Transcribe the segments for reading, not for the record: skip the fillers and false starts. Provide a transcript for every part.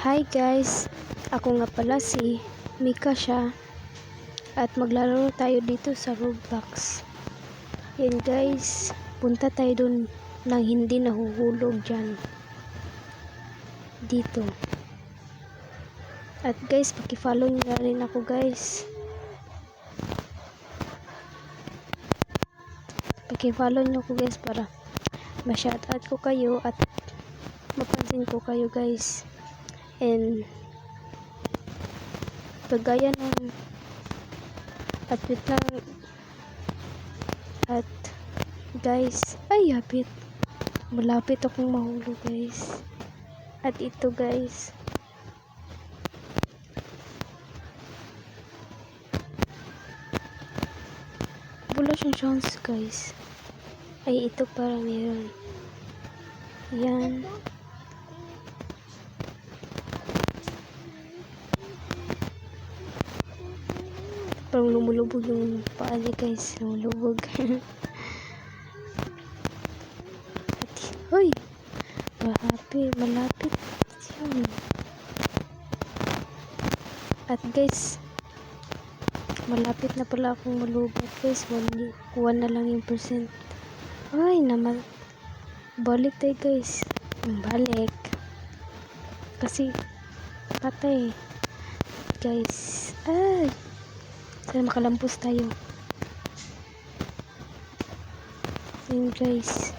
Hi guys, ako nga pala si Mika siya at maglalaro tayo dito sa Roblox. Yan guys, punta tayo dun nang hindi nahuhulog dyan. Dito. At guys, paki-follow nyo na rin ako guys. Paki-follow nyo ako guys para ma-shoutout ko kayo at mapansin ko kayo guys. And kagaya ng at wait lang at guys ay malapit akong mahulog guys. At ito guys, wala siyang chance guys. Ay ito para meron. Yan. Parang lumulubog yung paa niya guys. Lumulubog. Hoy! Malapit. Yan. At guys, malapit na pala akong malubog guys. 1 na lang yung percent. Ay naman. Balik tayo guys. Balik. Kasi patay. Guys. Ay! Sana makalampos tayo. Yun guys.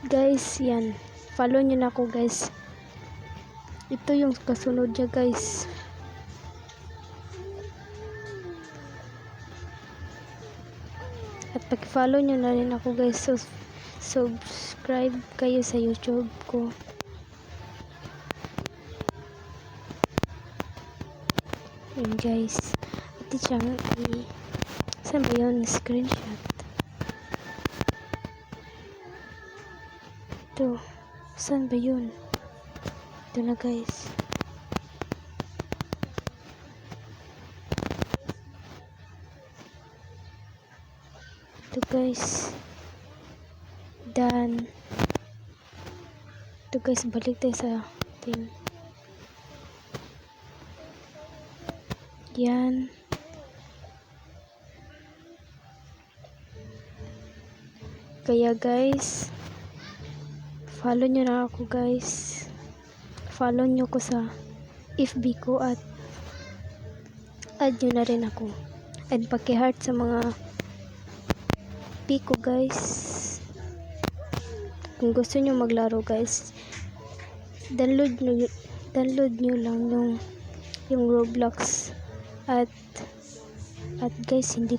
Guys, yan. Follow nyo na ako guys. Ito yung kasunod niya guys. At pag-follow nyo na rin ako guys. So, subscribe kayo sa YouTube ko. Yun guys. Ito siyang saan ba yun? Screenshot. Ito. Saan ba yun? Ito na guys. Ito guys. Dan. Ito guys. Balik tayo sa thing. Yan. Kaya guys, follow nyo na ako guys. Follow nyo ko sa FB ko at add nyo na rin ako. And paki-heart sa mga piko guys. Kung gusto nyo maglaro guys, download nyo lang yung Roblox. At guys, hindi